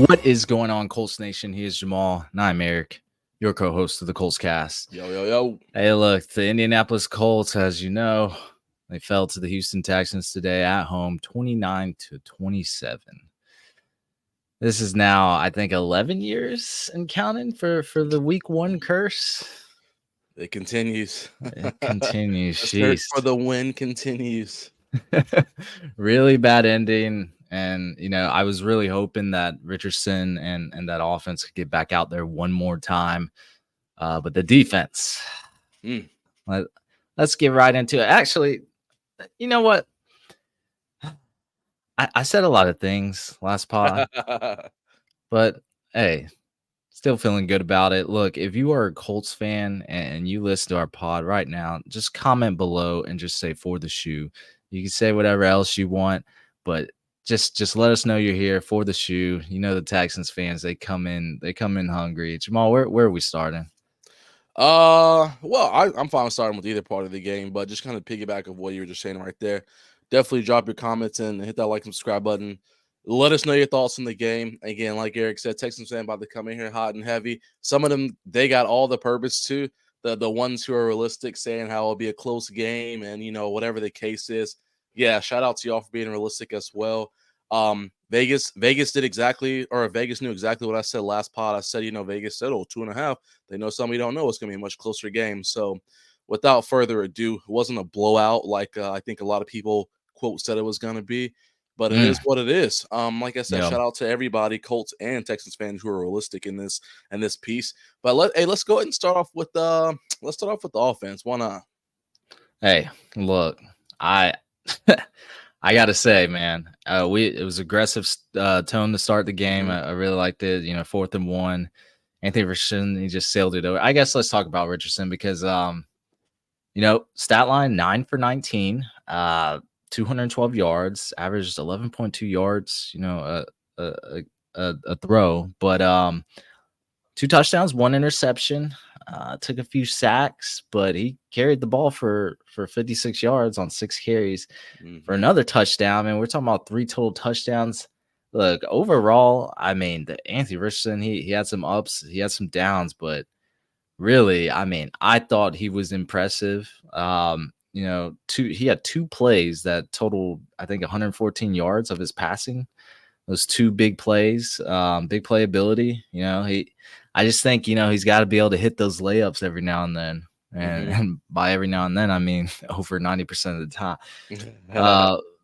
What is going on, Colts Nation? He is Jamal, and I'm Eric, your co-host of the Colts Cast. Yo. Hey, look, the Indianapolis Colts, as you know, they fell to the Houston Texans today at home, 29-27. This is now, I think, 11 years and counting for the Week 1 curse. It continues. It continues. The search Jeez. for the win continues. Really bad ending. And, I was really hoping that Richardson and that offense could get back out there one more time. But the defense, let's get right into it. Actually, you know what? I said a lot of things last pod, but hey, still feeling good about it. Look, if you are a Colts fan and you listen to our pod right now, just comment below and just say for the shoe. You can say whatever else you want, but just let us know you're here for the shoe. You know the Texans fans, they come in hungry. Jamal, where are we starting? Well, I'm fine with starting with either part of the game, but just kind of piggyback of what you were just saying right there. Definitely drop your comments and hit that like and subscribe button. Let us know your thoughts on the game. Again, like Eric said, Texans fan about to come in here hot and heavy. Some of them, they got all the purpose too. The ones who are realistic, saying how it'll be a close game and whatever the case is. Yeah, shout out to y'all for being realistic as well. Vegas did exactly, or Vegas knew exactly what I said last pod. I said, Vegas said, 2.5. They know something we don't know. It's going to be a much closer game. So without further ado, it wasn't a blowout like I think a lot of people quote said it was going to be, but it is what it is. Like I said, shout out to everybody, Colts and Texans fans who are realistic in this piece. But let's go ahead and start off with the offense. Why not? Hey, look, I gotta say, man, it was aggressive tone to start the game. I really liked it. 4th and 1. Anthony Richardson, he just sailed it over. I guess let's talk about Richardson because, stat line 9 for 19, 212 yards, averaged 11.2 yards. A throw, but 2 touchdowns, 1 interception. Took a few sacks, but he carried the ball for 56 yards on 6 carries for another touchdown. And we're talking about 3 total touchdowns. Look, overall, I mean, the Anthony Richardson, he had some ups, he had some downs, but really, I mean, I thought he was impressive. He had 2 plays that totaled, I think, 114 yards of his passing. Those 2 big plays, big playability. I just think, he's got to be able to hit those layups every now and then. And by every now and then, I mean over 90% of the time.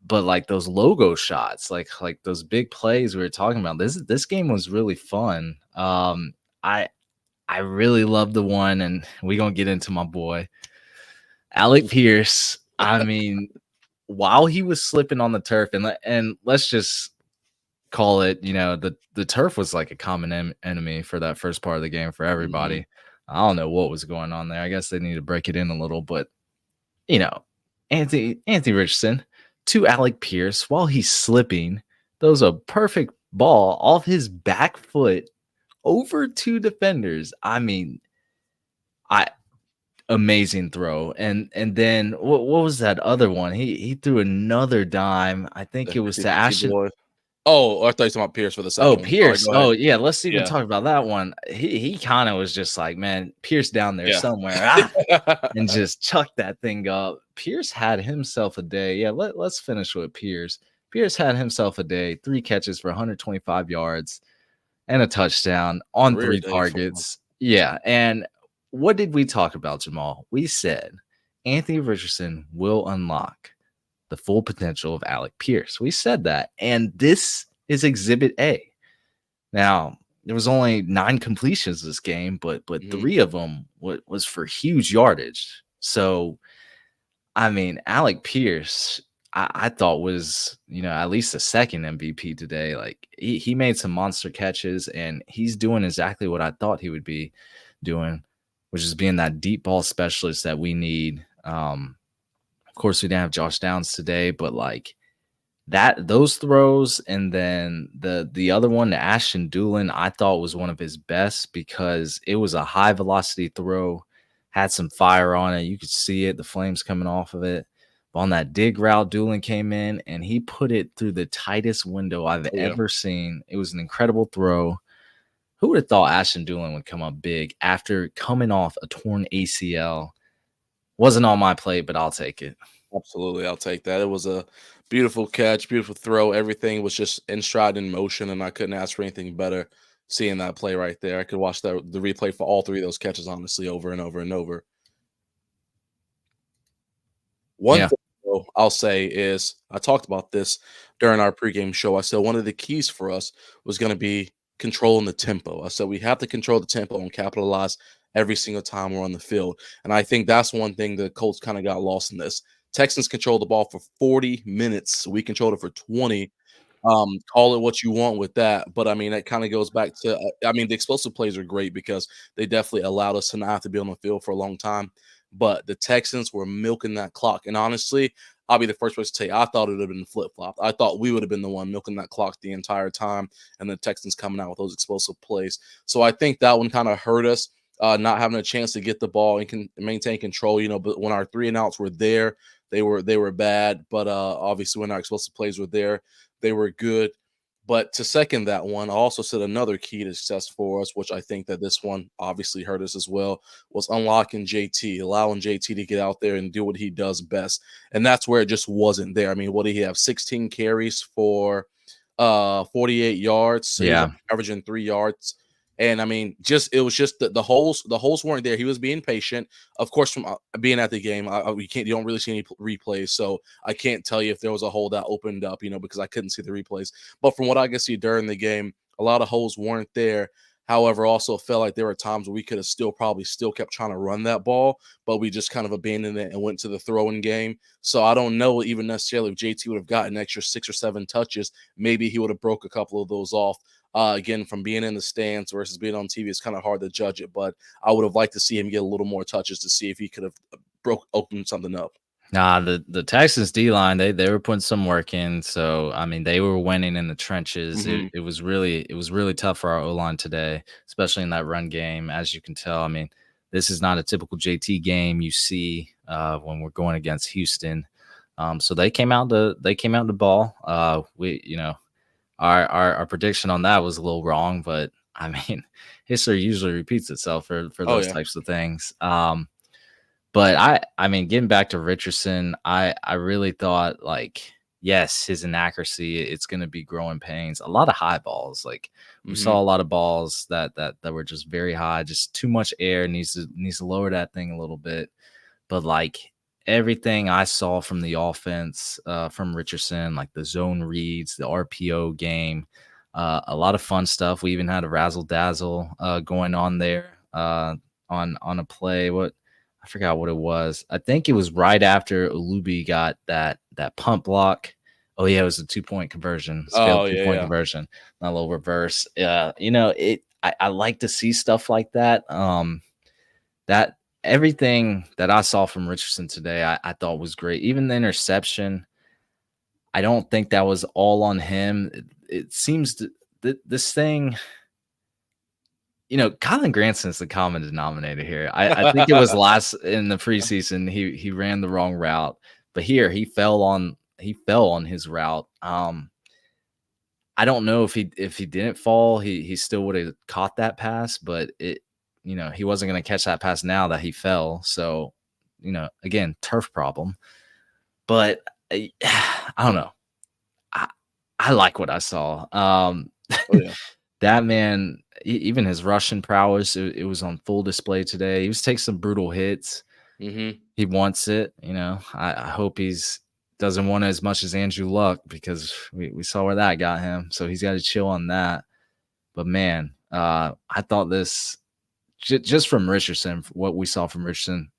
But like those logo shots, like those big plays we were talking about, this game was really fun. I really love the one, and we're going to get into my boy, Alec Pierce. I mean, while he was slipping on the turf, and let's just call it, the turf was like a common enemy for that first part of the game for everybody. I don't know what was going on there. I guess they need to break it in a little, but Anthony Richardson to Alec Pierce while he's slipping, throws a perfect ball off his back foot over 2 defenders. I mean, amazing throw. And then what was that other one? He threw another dime. I think it was to Ashton. Oh, I thought you were talking about Pierce for the second one. Pierce. Oh, yeah. Let's even talk about that one. He kind of was just like, man, Pierce down there somewhere. And just chucked that thing up. Pierce had himself a day. Yeah, let's finish with Pierce. Pierce had himself a day. 3 catches for 125 yards and a touchdown on 3 targets. Yeah, and what did we talk about, Jamal? We said Anthony Richardson will unlock the full potential of Alec Pierce. We said that, and this is Exhibit A. Now, there was only 9 completions this game, but 3 of them was for huge yardage. So, I mean, Alec Pierce, I thought was, at least the second MVP today. Like, he made some monster catches, and he's doing exactly what I thought he would be doing, which is being that deep ball specialist that we need. Of course, we didn't have Josh Downs today, but like those throws, and then the other one, the Ashton Doolin, I thought was one of his best because it was a high velocity throw, had some fire on it. You could see it, the flames coming off of it. But on that dig route, Doolin came in and he put it through the tightest window I've Oh yeah. ever seen. It was an incredible throw. Who would have thought Ashton Doolin would come up big after coming off a torn ACL? Wasn't on my plate, but I'll take it. Absolutely, I'll take that. It was a beautiful catch, beautiful throw. Everything was just in stride in motion, and I couldn't ask for anything better. Seeing that play right there, I could watch the replay for all three of those catches, honestly, over and over and over. One Yeah. thing though, I'll say is I talked about this during our pregame show. I said one of the keys for us was going to be controlling the tempo. I said we have to control the tempo and capitalize every single time we're on the field. And I think that's one thing the Colts kind of got lost in this. Texans controlled the ball for 40 minutes. We controlled it for 20. Call it what you want with that, but I mean, it kind of goes back to, I mean, the explosive plays are great because they definitely allowed us to not have to be on the field for a long time. But the Texans were milking that clock, and honestly, I'll be the first person to tell you, I thought it would have been flip flop. I thought we would have been the one milking that clock the entire time, and the Texans coming out with those explosive plays. So I think that one kind of hurt us. Not having a chance to get the ball and can maintain control, but when our 3 and outs were there, they were bad. But obviously, when our explosive plays were there, they were good. But to second that one, I also said another key to success for us, which I think that this one obviously hurt us as well, was unlocking JT, allowing JT to get out there and do what he does best. And that's where it just wasn't there. I mean, what did he have? 16 carries for 48 yards. So he was Yeah. averaging 3 yards. And I mean, just it was just the holes weren't there. He was being patient. Of course, from being at the game, you don't really see any replays, so I can't tell you if there was a hole that opened up, because I couldn't see the replays. But from what I could see during the game, a lot of holes weren't there. However, also felt like there were times where we could have probably still kept trying to run that ball, but we just kind of abandoned it and went to the throwing game. So I don't know even necessarily if JT would have gotten an extra 6 or 7 touches. Maybe he would have broke a couple of those off. Again, from being in the stands versus being on TV, it's kind of hard to judge it, but I would have liked to see him get a little more touches to see if he could have opened something up. Nah, the Texans D line, they were putting some work in. So I mean, they were winning in the trenches. It, Hmm. it was really tough for our O line today, especially in that run game. As you can tell, I mean, this is not a typical JT game you see when we're going against Houston. So they came out the ball. Our prediction on that was a little wrong, but I mean, history usually repeats itself for Oh those yeah. types of things. But I mean, getting back to Richardson, I really thought, like, yes, his inaccuracy, it's going to be growing pains. A lot of high balls, like we Hmm. saw a lot of balls that were just very high, just too much air. Needs to lower that thing a little bit. But like everything I saw from the offense, from Richardson, like the zone reads, the RPO game, a lot of fun stuff. We even had a razzle dazzle going on there on a play. What I forgot what it was. I think it was right after Ulubi got that punt block. Oh yeah, it was a 2 point conversion. It's failed Oh two yeah, point yeah. conversion. Not a little reverse. It. I like to see stuff like that. That everything that I saw from Richardson today, I thought was great. Even the interception, I don't think that was all on him. It seems this thing, Colin Granson's the common denominator here. I think it was last in the preseason he ran the wrong route, but here he fell on his route. I don't know if he didn't fall, he still would have caught that pass, but he wasn't going to catch that pass now that he fell. So, again, turf problem. But I don't know. I, I like what I saw. Oh yeah. That man, even his Russian prowess, it was on full display today. He was taking some brutal hits. Hmm. He wants it. I hope he's doesn't want it as much as Andrew Luck because we saw where that got him. So he's got to chill on that. But man, I thought this just from Richardson, what we saw from Richardson,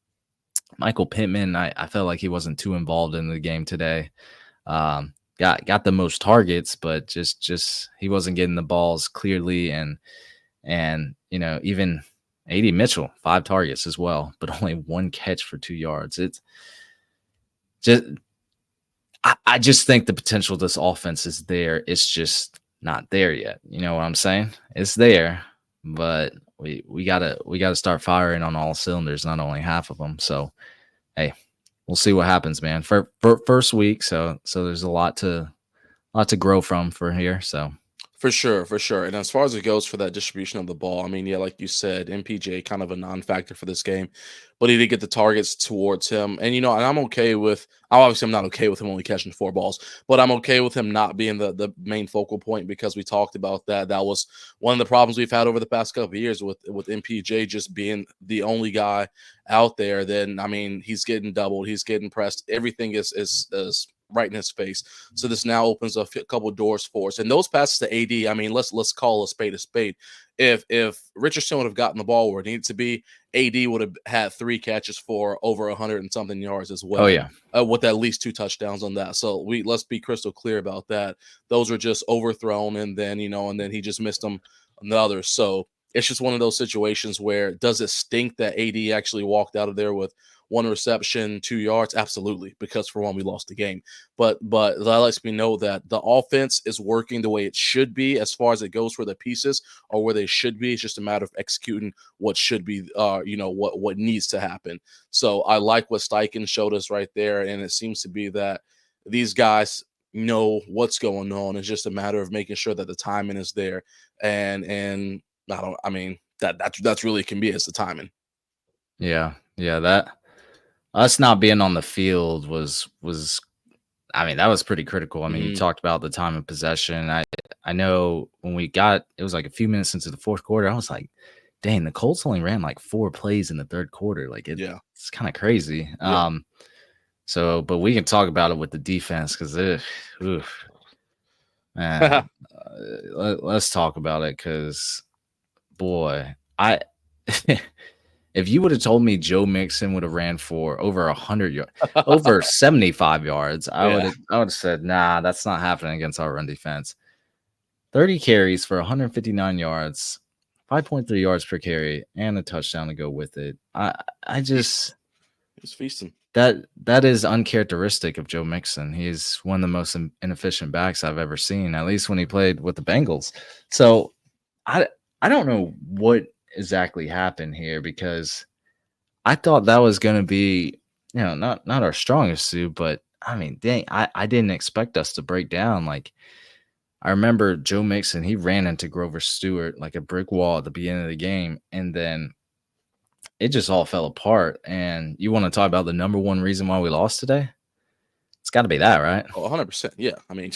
Michael Pittman, I felt like he wasn't too involved in the game today. Got the most targets, but just he wasn't getting the balls clearly, and even AD Mitchell 5 targets as well, but only 1 catch for 2 yards. It's just I just think the potential of this offense is there. It's just not there yet. You know what I'm saying? It's there, but we gotta start firing on all cylinders, not only half of them. So hey, we'll see what happens, man. For first week, so there's a lot to grow from for here. So For sure, for sure. And as far as it goes for that distribution of the ball, I mean, yeah, like you said, MPJ kind of a non-factor for this game, but he did get the targets towards him. And and I'm okay with obviously I'm not okay with him only catching 4 balls, but I'm okay with him not being the main focal point because we talked about that. That was one of the problems we've had over the past couple of years with MPJ just being the only guy out there. Then I mean, he's getting doubled, he's getting pressed, everything is right in his face. So this now opens up a couple doors for us. And those passes to AD, I mean, let's call a spade a spade. If Richardson would have gotten the ball where it needed to be, AD would have had 3 catches for over 100 and something yards as oh well, yeah, with at least 2 touchdowns on that. So let's be crystal clear about that. Those were just overthrown, and then and then he just missed them on the others. So it's just one of those situations where does it stink that AD actually walked out of there with 1 reception, 2 yards? Absolutely, because for one, we lost the game. But that lets me know that the offense is working the way it should be as far as it goes for the pieces or where they should be. It's just a matter of executing what should be, what needs to happen. So I like what Steichen showed us right there, and it seems to be that these guys know what's going on. It's just a matter of making sure that the timing is there, and I mean that's really can be it's the timing. yeah. That us not being on the field was I mean, that was pretty critical. I mean, you Mhm. talked about the time of possession. I know when we got it was like a few minutes into the fourth quarter, I was like, dang, the Colts only ran like 4 plays in the third quarter. Like Yeah. it's kind of crazy. Yeah. So but we can talk about it with the defense because man, let's talk about it because boy, I if you would have told me Joe Mixon would have ran for over 100 yards, over 75 yards, Yeah. I would have said, nah, that's not happening against our run defense. 30 carries for 159 yards, 5.3 yards per carry, and a touchdown to go with it. I Feast. just He's feasting. that is uncharacteristic of Joe Mixon. He's one of the most inefficient backs I've ever seen, at least when he played with the Bengals. So I I don't know what exactly happened here because I thought that was gonna be, not our strongest suit, but I mean, dang, I didn't expect us to break down. Like I remember Joe Mixon, he ran into Grover Stewart like a brick wall at the beginning of the game, and then it just all fell apart. And you want to talk about the number one reason why we lost today? It's got to be that, right? Oh, 100%. Yeah. I mean,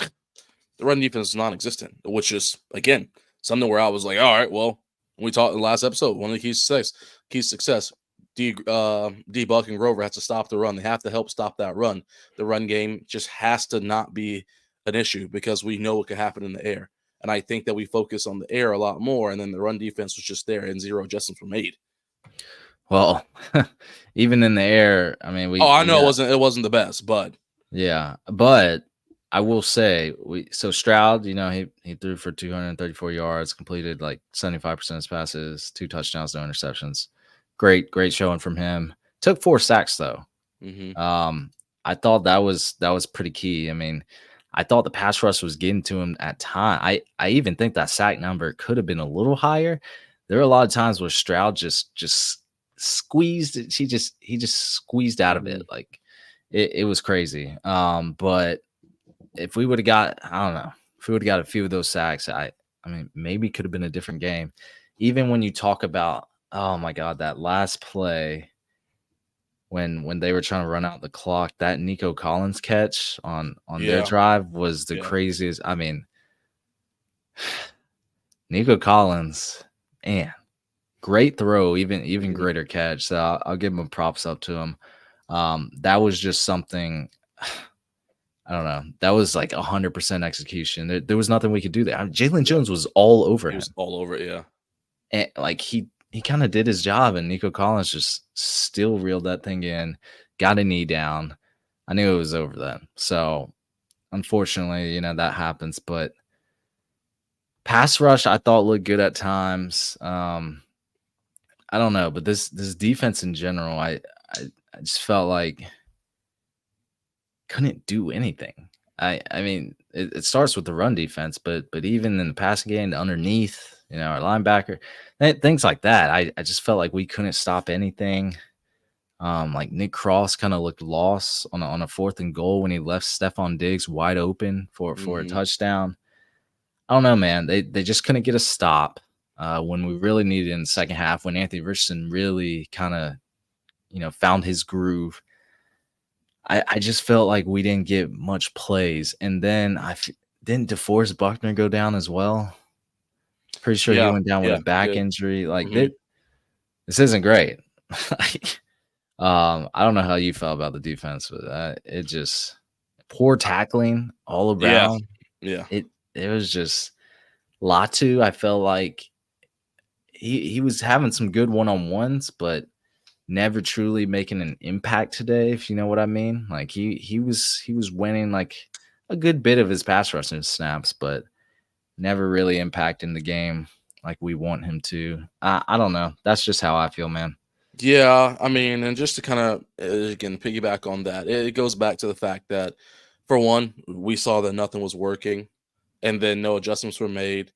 the run defense is non-existent, which is again something where I was like, all right, well, we talked in the last episode. One of the keys to success. D Buck and Grover has to stop the run. They have to help stop that run. The run game just has to not be an issue because we know it could happen in the air. And I think that we focus on the air a lot more, and then the run defense was just there, and zero adjustments were made. Well, even in the air, I mean, Oh, we I we know it got wasn't the best, but yeah, but I will say Stroud, he threw for 234 yards, completed like 75% of his passes, 2 touchdowns, no interceptions. Great showing from him. Took 4 sacks though. mhm, Um, I thought that was pretty key. I mean, I thought the pass rush was getting to him at time. I even think that sack number could have been a little higher. There were a lot of times where Stroud just squeezed it. He just squeezed out of it. mhm. Like it was crazy. But if we would have got, I don't know, if we would have got a few of those sacks, I mean, maybe could have been a different game. Even when you talk about, oh my God, that last play when they were trying to run out the clock, that Nico Collins catch on their Yeah, drive was the yeah. craziest. I mean, Nico Collins, man, great throw, even Mhm. greater catch. So I'll give him props up to him. That was just something. I don't know. That was like 100% execution. There was nothing we could do there. I mean, Jalen Yeah, Jones was all over he was him, all over it, yeah. and like he kind of did his job, and Nico Collins just still reeled that thing in, got a knee down. I knew it was over then. So unfortunately, that happens. But pass rush, I thought looked good at times. I don't know, but this defense in general, I just felt like couldn't do anything. I mean, it starts with the run defense, but even in the passing game, the underneath, our linebacker, things like that. I just felt like we couldn't stop anything. Like Nick Cross kind of looked lost on a 4th and goal when he left Stephon Diggs wide open for a Mhm. touchdown. I don't know, man. They just couldn't get a stop when we really needed it in the second half. When Anthony Richardson really kind of found his groove. I just felt like we didn't get much plays, and then didn't DeForest Buckner go down as well. Pretty sure he Yeah, went down with yeah, a he back did. injury. Like Mhm. this isn't great. I don't know how you felt about the defense, but it just poor tackling all Yeah, around. yeah. It was just Latu. I felt like he was having some good one-on-ones, but never truly making an impact today, if you know what I mean. Like he was winning like a good bit of his pass rushing snaps, but never really impacting the game like we want him to. I don't know. That's just how I feel, man. Yeah, I mean, and just to kind of again piggyback on that, it goes back to the fact that, for one, we saw that nothing was working, and then no adjustments were made.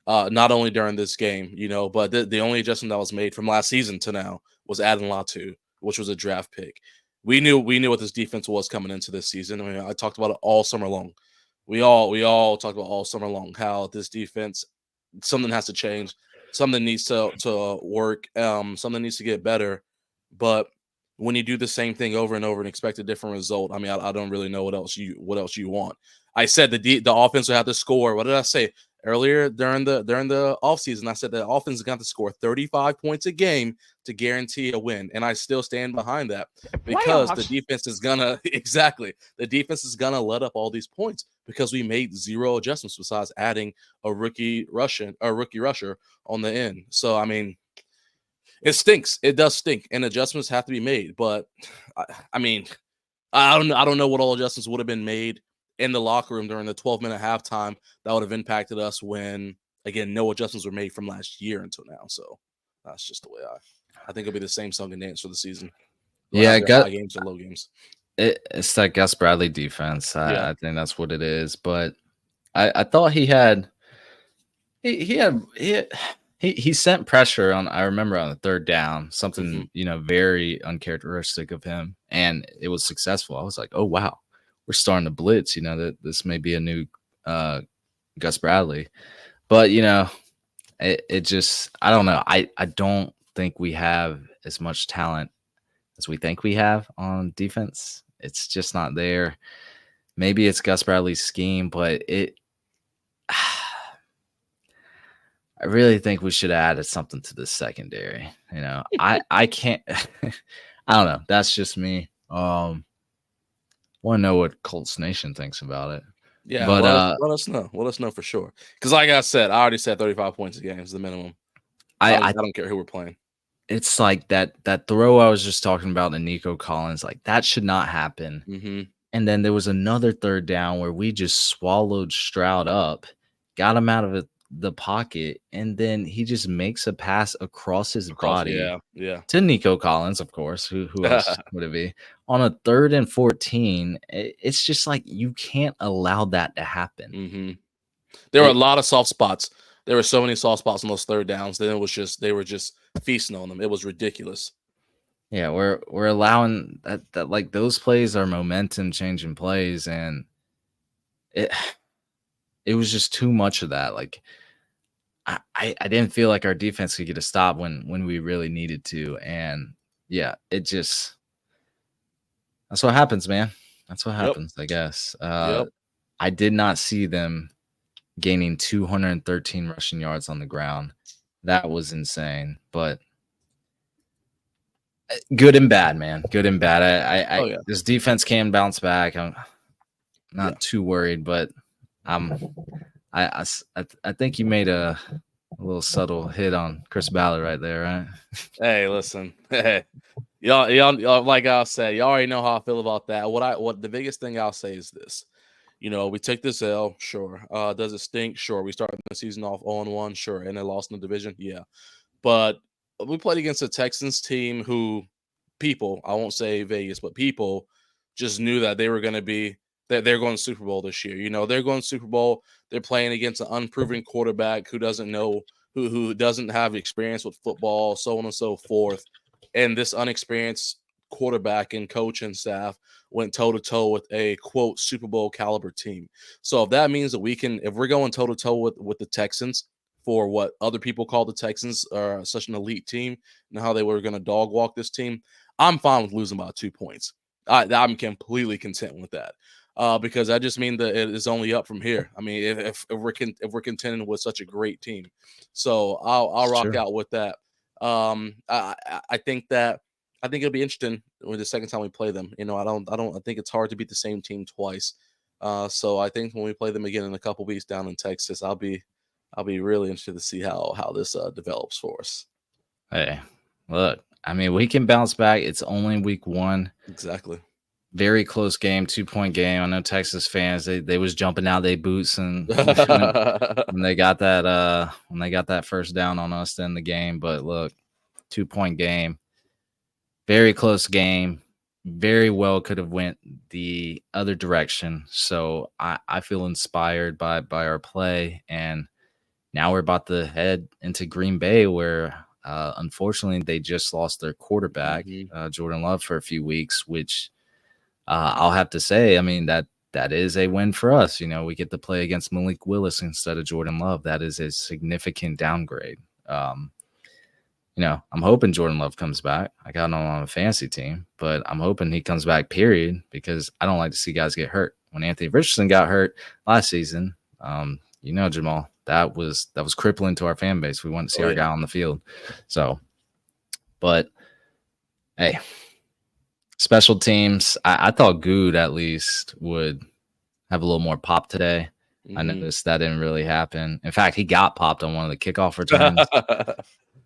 Not only during this game, but the only adjustment that was made from last season to now was adding Latu, which was a draft pick. We knew what this defense was coming into this season. I mean, I talked about it all summer long. We all talked about all summer long how this defense, something has to change, something needs to work, something needs to get better. But when you do the same thing over and over and expect a different result, I mean, I don't really know what else you want. I said the offense will have to score. What did I say earlier during the offseason? I said the offense is going to score 35 points a game to guarantee a win, and I still stand behind that because the Playoffs. defense is gonna exactly the defense is gonna let up all these points because we made zero adjustments besides adding a rookie rusher on the end. So I mean, it stinks. It does stink, and adjustments have to be made. But I, I mean, I don't know what all adjustments would have been made in the locker room during the 12-minute halftime that would have impacted us when again no adjustments were made from last year until now. So that's just the way I think it'll be the same song and dance for the season. We'll have Yeah, their high games and low games. it's that Gus Bradley defense. Yeah. I think that's what it is. But I thought he sent pressure on. I remember on the 3rd down, Hmm. something very uncharacteristic of him, and it was successful. I was like, oh wow, we're starting to blitz. That this may be a new uh, Gus Bradley, but it just I don't know. I don't think we have as much talent as we think we have on defense. It's just not there. Maybe it's Gus Bradley's scheme, but I really think we should have added something to the secondary. I can't. I don't know. That's just me. Want to know what Colts Nation thinks about it, Yeah, but let us know. Let us know for sure. Because like I said, I already said 35 points a game is the minimum. I I don't I don't care who we're playing. it's like that throw I was just talking about to Nico Collins, like that should not happen. Hmm. And then there was another 3rd down where we just swallowed Stroud up, got him out of the pocket, and then he just makes a pass across his Across, body yeah, yeah. to Nico Collins, of course. Who else would it be? On a 3rd and 14, it's just like you can't allow that to happen. Hmm. There were a It, lot of soft spots. There were so many soft spots on those third downs. Then they were just feasting on them. It was ridiculous. yeah, we're allowing that like those plays are momentum changing plays, and it it was just too much of that. Like I didn't feel like our defense could get a stop when we really needed to. And yeah, it just that's what happens, man. That's what Yep. happens, I guess. Yep. I did not see them gaining 213 rushing yards on the ground. That was insane. But good and bad, man. Good and bad. Oh yeah. This defense can bounce back. I'm Yeah. not too worried, but I'm I think you made a little subtle hit on Chris Ballard right there, right? Hey, listen. Hey. Y'all, like I said, y'all already know how I feel about that. What the biggest thing I'll say is this. We take this L, sure. Does it stink? Sure. We started the season off 0-1, sure, and they lost in the division. Yeah. But we played against a Texans team who people, I won't say Vegas, but people just knew that they were going to be that they're going to Super Bowl this year. They're going to Super Bowl. They're playing against an unproven quarterback who doesn't know who doesn't have experience with football, so on and so forth. And this unexperienced quarterback and coach and staff went toe to toe with a quote Super Bowl caliber team. So if that means that if we're going toe to toe with the Texans for what other people call the Texans are such an elite team and how they were going to dog walk this team, I'm fine with losing by 2 points. I'm completely content with that. Because I just mean that it is only up from here. I mean, if we're contending with such a great team, so I'll rock Sure. out with that. I think it'll be interesting with the second time we play them. I think it's hard to beat the same team twice. So I think when we play them again in a couple weeks down in Texas, I'll be really interested to see how this develops for us. Hey, look, I mean, we can bounce back. It's only week 1. Exactly. Very close game, 2-point game. I know Texas fans, they was jumping out their boots and when they got that first down on us in the game. But look, 2-point game, very close game, very well could have went the other direction. So I feel inspired by our play, and now we're about to head into Green Bay, where unfortunately they just lost their quarterback, Jordan Love, for a few weeks, which I'll have to say, I mean, that is a win for us. We get to play against Malik Willis instead of Jordan Love. That is a significant downgrade. I'm hoping Jordan Love comes back. I got him on a fantasy team, but I'm hoping he comes back, period, because I don't like to see guys get hurt. When Anthony Richardson got hurt last season, Jamal, that was crippling to our fan base. We wanted to see our guy on the field. So, but hey, special teams, I thought Good at least would have a little more pop today. I noticed that didn't really happen. In fact, he got popped on one of the kickoff returns.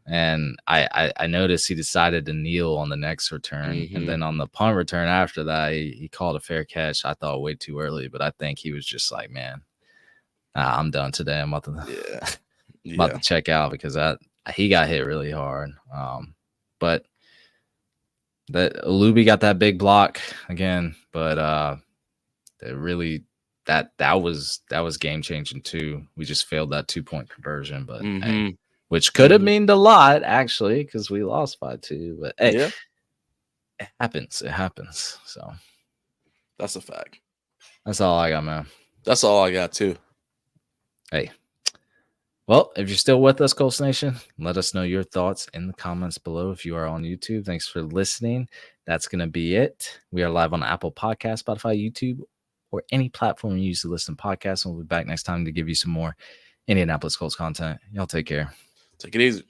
And I noticed he decided to kneel on the next return. And then on the punt return after that, he called a fair catch. I thought way too early, but I think he was just like, man, I'm done today. I'm about to check out, because he got hit really hard. But that Luby got that big block again, but it really that was game changing too. We just failed that 2-point conversion, but hey, which could have meant a lot actually, because we lost by 2. But hey, it happens. It happens. So that's a fact. That's all I got, man. That's all I got too. Hey. Well, if you're still with us, Colts Nation, let us know your thoughts in the comments below. If you are on YouTube, thanks for listening. That's going to be it. We are live on Apple Podcasts, Spotify, YouTube, or any platform you use to listen to podcasts. And we'll be back next time to give you some more Indianapolis Colts content. Y'all take care. Take it easy.